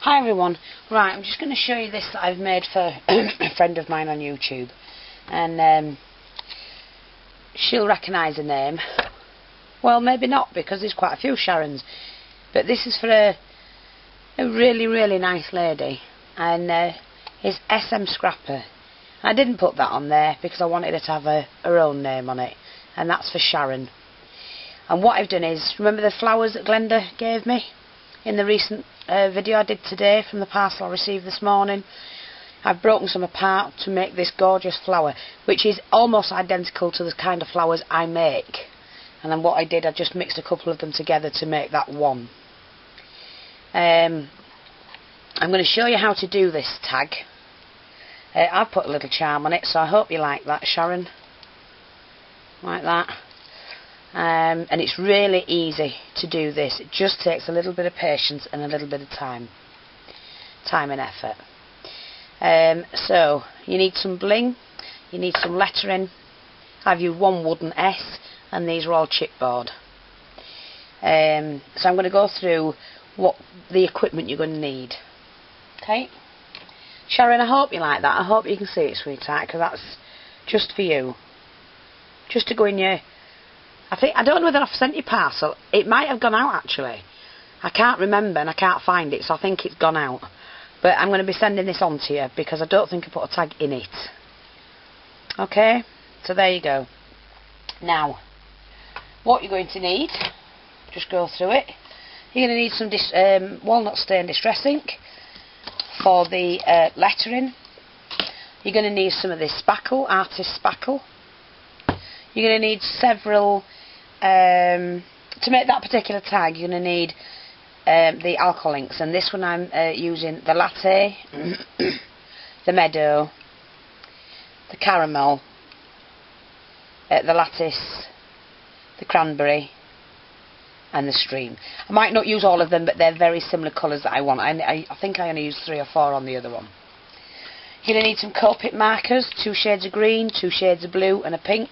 Hi everyone. Right, I'm just going to show you this that I've made for a friend of mine on YouTube, and she'll recognise the name. Well, maybe not, because there's quite a few Sharons, but this is for a really nice lady, and it's SM Scrapper. I didn't put that on there because I wanted her to have her own name on it, and that's for Sharon. And what I've done is, remember the flowers that Glenda gave me in the recent video I did today from the parcel I received this morning? I've broken some apart to make this gorgeous flower, which is almost identical to the kind of flowers I make. And then what I did, I just mixed a couple of them together to make that one. I'm going to show you how to do this tag. I've put a little charm on it, so I hope you like that, Sharon. Like that. And it's really easy to do this. It just takes a little bit of patience and a little bit of time and effort. So you need some bling, you need some lettering. I've used one wooden S, and these are all chipboard. So I'm going to go through what the equipment you're going to need. Okay, Sharon, I hope you like that. I hope you can see it, sweetheart, because that's just for you. Just to go in your... I don't know whether I've sent you parcel. It might have gone out, actually. I can't remember and I can't find it, so I think it's gone out. But I'm going to be sending this on to you because I don't think I put a tag in it. Okay, so there you go. Now, what you're going to need, just go through it. You're going to need some walnut stain distress ink for the lettering. You're going to need some of this spackle, artist spackle. You're going to need several, to make that particular tag, you're going to need the alcohol inks, and this one I'm using the latte, the meadow, the caramel, the lattice, the cranberry, and the stream. I might not use all of them, but they're very similar colours that I want. I think I only used 3 or 4 on the other one. You're going to need some Copic markers, 2 shades of green, 2 shades of blue, and a pink.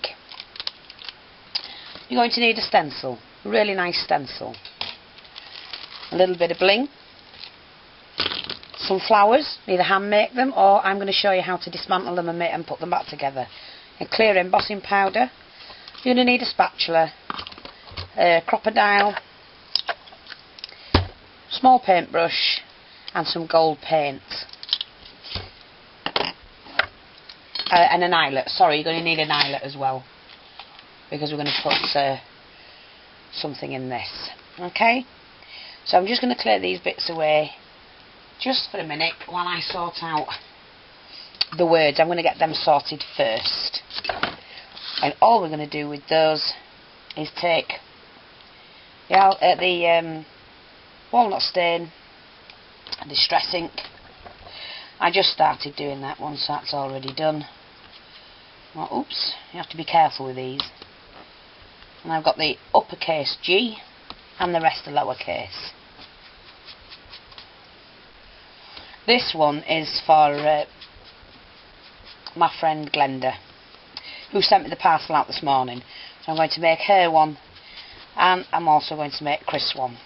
You're going to need a stencil, a really nice stencil, a little bit of bling, some flowers, either hand make them or I'm going to show you how to dismantle them and put them back together, a clear embossing powder. You're going to need a spatula, a crocodile, small paintbrush and some gold paint, and an eyelet. Sorry, you're going to need an eyelet as well, because we're going to put something in this. Okay, so I'm just going to clear these bits away just for a minute while I sort out the words. I'm going to get them sorted first, and all we're going to do with those is take the walnut stain and distress ink. I just started doing that one, so that's already done. Well, oops, you have to be careful with these. And I've got the uppercase G and the rest are lowercase. This one is for my friend Glenda, who sent me the parcel out this morning. So I'm going to make her one, and I'm also going to make Chris one.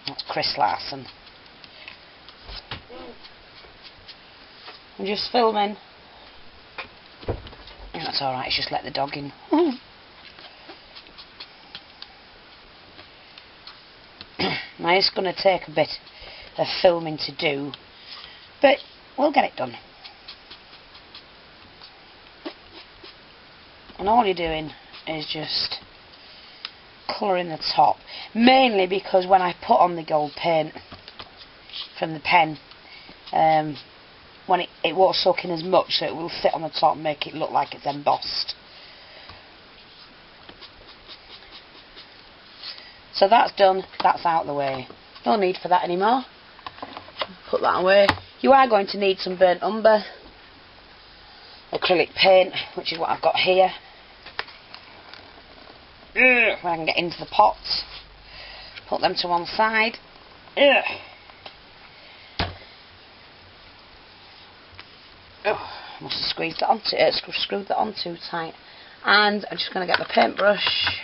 That's Chris Larson. I'm just filming. That's alright, it's just let the dog in. Now it's going to take a bit of filming to do, but we'll get it done. And all you're doing is just colouring the top, mainly because when I put on the gold paint from the pen, when it won't soak in as much, so it will sit on the top and make it look like it's embossed. So that's done, that's out of the way. No need for that anymore. Put that away. You are going to need some burnt umber, acrylic paint, which is what I've got here. When I can get into the pots, put them to one side. Must have squeezed that onto it, screwed that on too tight. And I'm just going to get the paintbrush.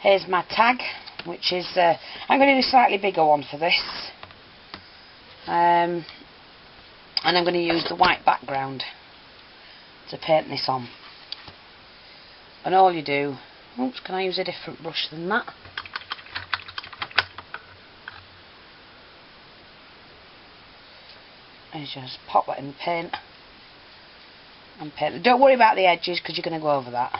Here's my tag. which is, I'm going to do a slightly bigger one for this. And I'm going to use the white background to paint this on. And all you do, oops, can I use a different brush than that? Is just pop that in paint and paint. Don't worry about the edges because you're going to go over that.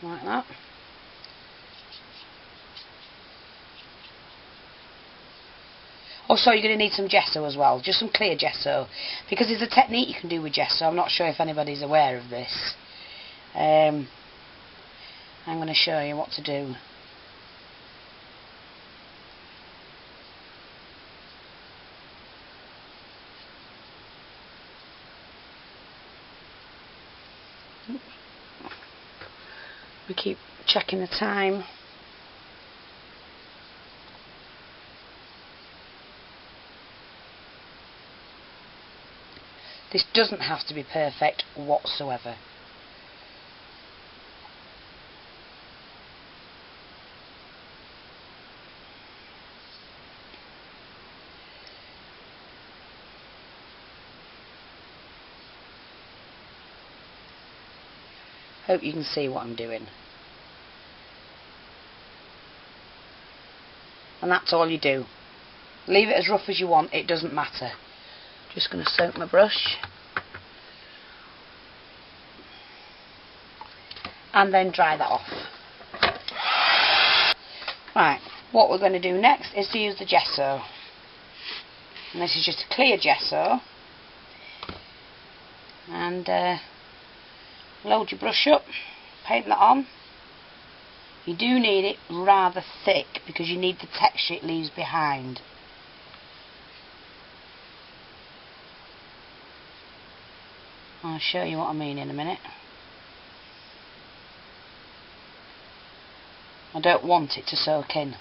Like that. Also, you're going to need some gesso as well, just some clear gesso, because there's a technique you can do with gesso. I'm not sure if anybody's aware of this. I'm going to show you what to do. We keep checking the time. This doesn't have to be perfect whatsoever. Hope you can see what I'm doing. And that's all you do. Leave it as rough as you want, it doesn't matter. Just going to soak my brush. And then dry that off. Right, what we're going to do next is to use the gesso. And this is just a clear gesso. And load your brush up, paint that on. You do need it rather thick because you need the texture it leaves behind. I'll show you what I mean in a minute. I don't want it to soak in.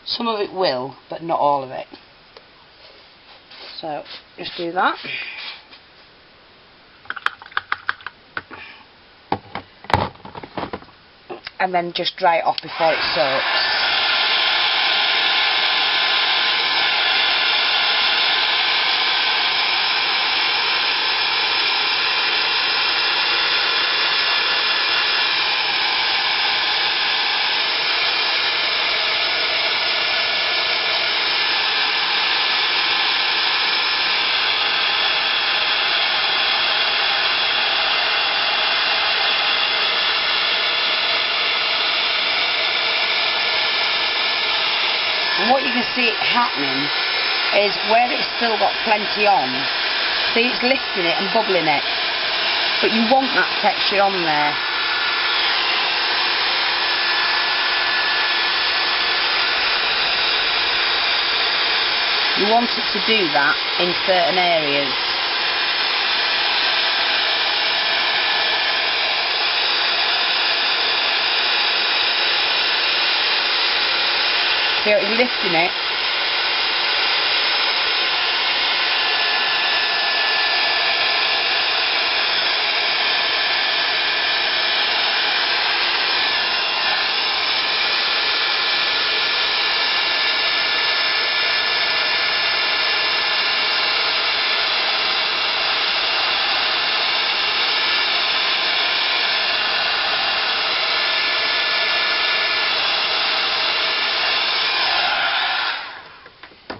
Some of it will, but not all of it. So, just do that. And then just dry it off before it soaks. And what you can see it happening is where it's still got plenty on, see it's lifting it and bubbling it, but you want that texture on there. You want it to do that in certain areas. So it's lifting it.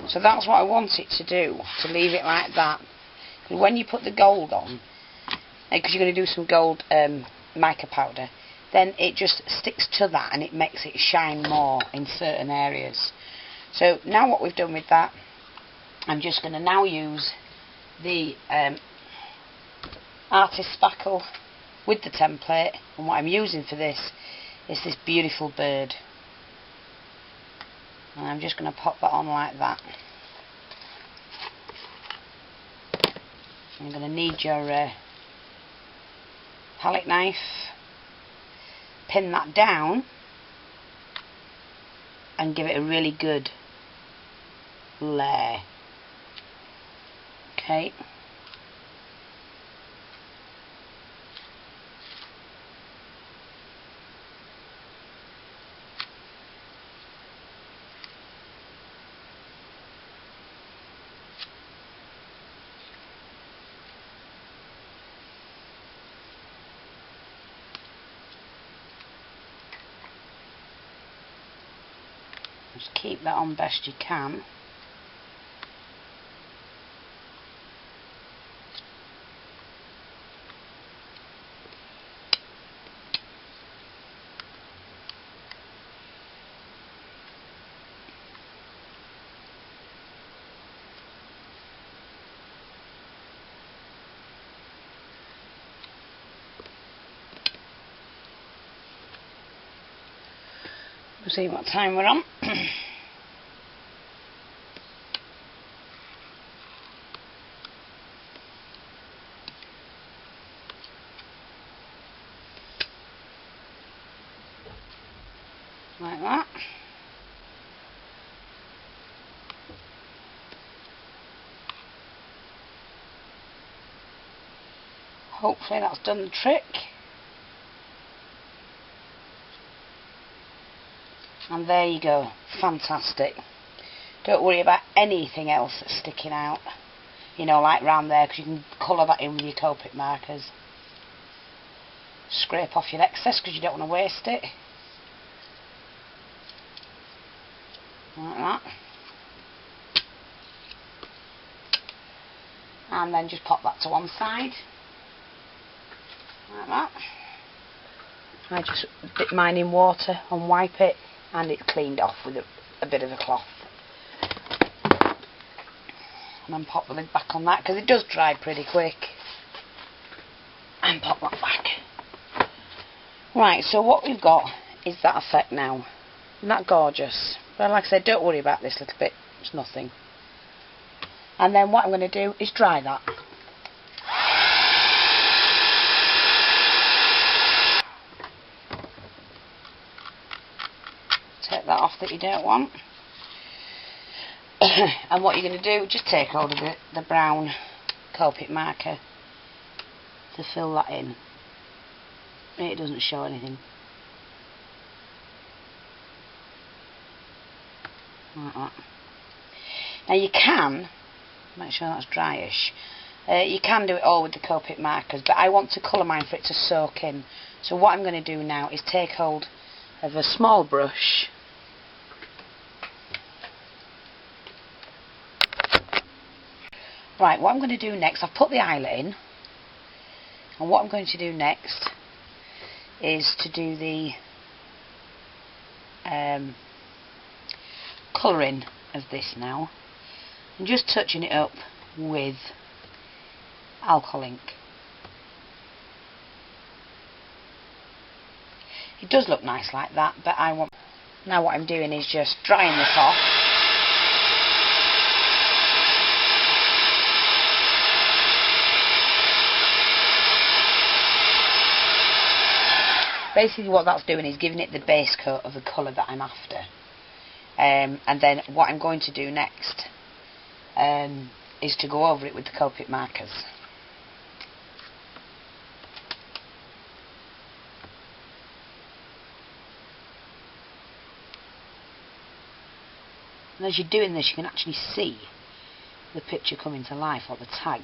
So that's what I want it to do, to leave it like that. And when you put the gold on, because you're going to do some gold mica powder, then it just sticks to that and it makes it shine more in certain areas. So now what we've done with that, I'm just going to now use the artist spackle with the template, and what I'm using for this is this beautiful bird. And I'm just going to pop that on like that. You're going to need your palette knife. Pin that down and give it a really good layer. Okay. Just keep that on best you can. We'll see what time we're on. Like that. Hopefully that's done the trick. And there you go, fantastic. Don't worry about anything else that's sticking out, you know, like round there, because you can colour that in with your Copic markers. Scrape off your excess because you don't want to waste it. Like that. And then just pop that to one side. Like that. I just dip mine in water and wipe it, and it's cleaned off with a bit of a cloth. And then pop the lid back on that, because it does dry pretty quick. And pop that back. Right, so what we've got is that effect now. Isn't that gorgeous? Well, like I said, don't worry about this little bit, it's nothing. And then what I'm going to do is dry that. Take that off that you don't want. And what you're going to do, just take hold of the brown Copic marker to fill that in. It doesn't show anything. Like that. Now you can, make sure that's dryish, you can do it all with the Copic markers, but I want to colour mine for it to soak in. So what I'm going to do now is take hold of a small brush. Right, what I'm going to do next, I've put the eyelet in, and what I'm going to do next is to do the colouring of this now, and just touching it up with alcohol ink. It does look nice like that, but now what I'm doing is just drying this off. Basically what that's doing is giving it the base coat of the colour that I'm after. And then what I'm going to do next is to go over it with the Copic markers. And as you're doing this, you can actually see the picture coming to life, or the tag.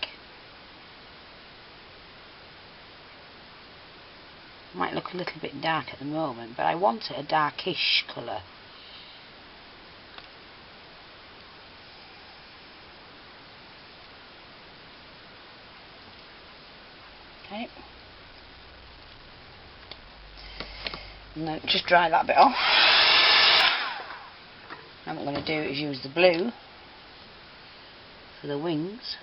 Might look a little bit dark at the moment, but I want it a darkish colour. Okay. And then just dry that bit off. And what I'm going to do is use the blue for the wings.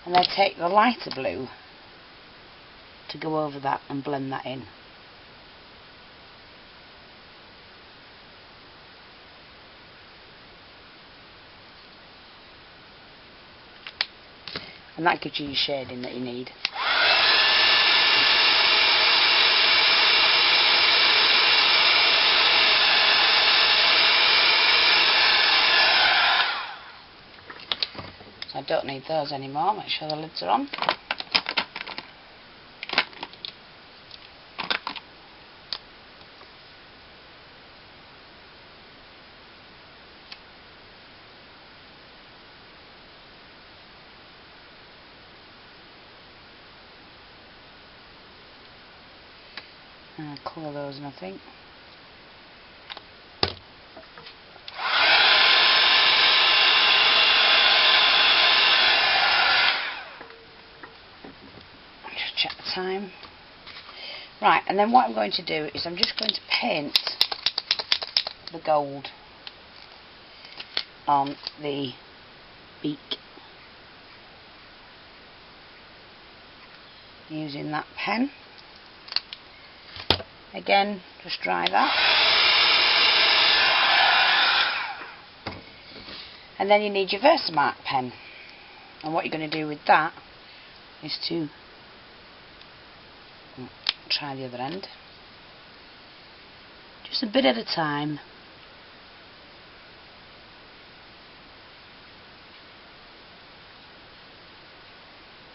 and then take the lighter blue to go over that and blend that in. And that gives you your shading that you need. So I don't need those anymore. Make sure the lids are on. And I'll colour those in, I think. Just check the time. Right, and then what I'm going to do is I'm just going to paint the gold on the beak using that pen. Again, just dry that. And then you need your Versamark pen. And what you're going to do with that is to try the other end. Just a bit at a time.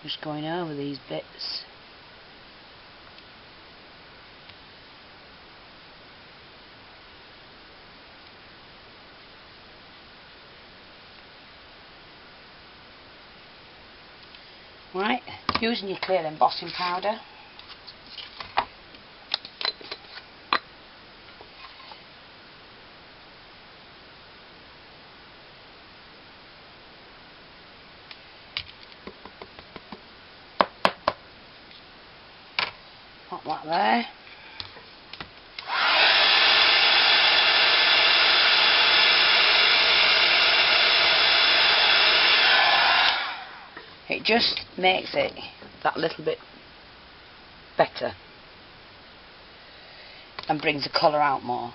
Just going over these bits. Right, using your clear embossing powder. Pop that there. It just makes it that little bit better and brings the colour out more.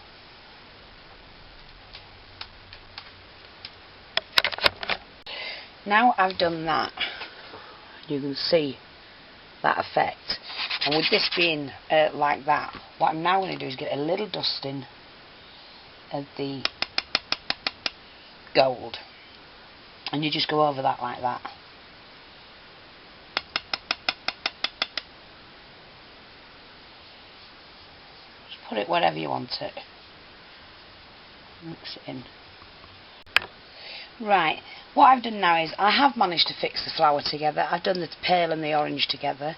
Now I've done that, you can see that effect. And with this being like that, what I'm now going to do is get a little dusting of the gold, and you just go over that like that. Put it wherever you want it. Mix it in. Right, what I've done now is I have managed to fix the flower together. I've done the pale and the orange together.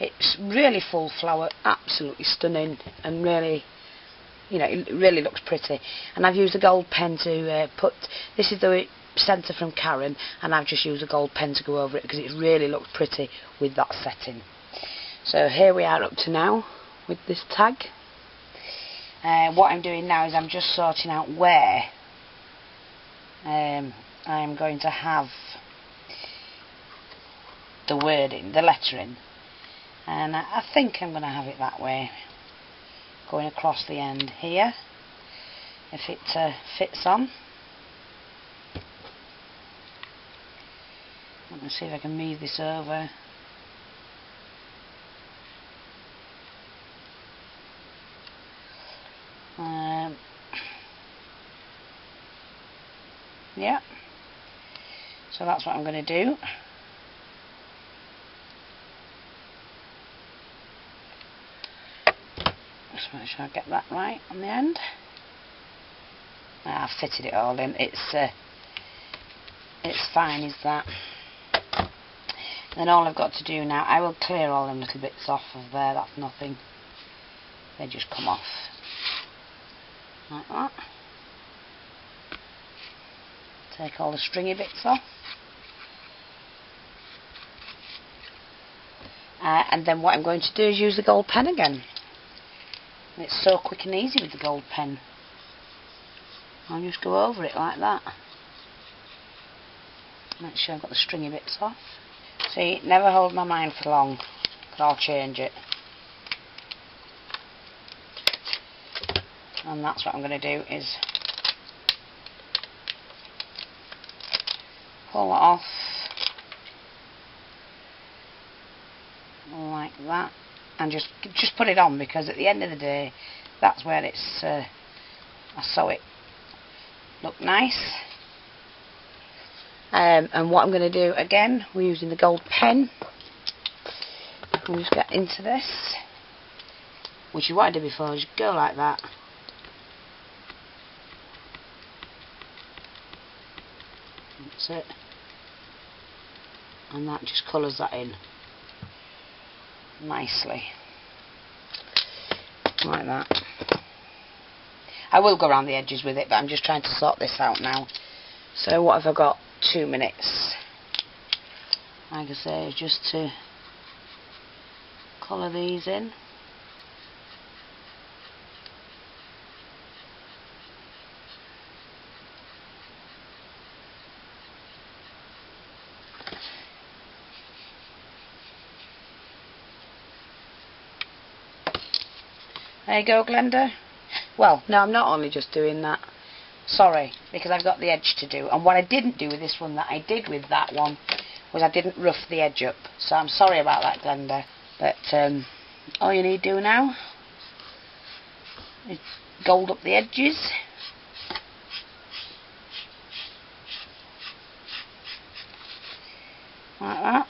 It's really full flower, absolutely stunning, and really, you know, it really looks pretty. And I've used a gold pen to put, this is the centre from Karen, and I've just used a gold pen to go over it because it really looks pretty with that setting. So here we are up to now with this tag. What I'm doing now is I'm just sorting out where I'm going to have the wording, the lettering, and I think I'm going to have it that way, going across the end here, if it fits on. Let me see if I can move this over. Yeah, so that's what I'm going to do. Just make sure I get that right on the end. I've fitted it all in. It's fine, is that? Then all I've got to do now, I will clear all them little bits off of there. That's nothing. They just come off like that. Take all the stringy bits off. And then what I'm going to do is use the gold pen again. And it's so quick and easy with the gold pen. I'll just go over it like that. Make sure I've got the stringy bits off. See, never hold my mind for long, 'cause I'll change it. And that's what I'm going to do, is pull it off like that, and just put it on, because at the end of the day that's where it's I sew it look nice. And what I'm going to do again, we're using the gold pen, we'll just get into this, which is what I did before. Just go like that, that's it, and that just colours that in nicely, like that. I will go around the edges with it, but I'm just trying to sort this out now. So what have I got? 2 minutes. Like I say, just to colour these in. There you go, Glenda. Well, no, I'm not only just doing that. Sorry, because I've got the edge to do. And what I didn't do with this one that I did with that one was I didn't rough the edge up. So I'm sorry about that, Glenda. But all you need to do now is gold up the edges. Like that.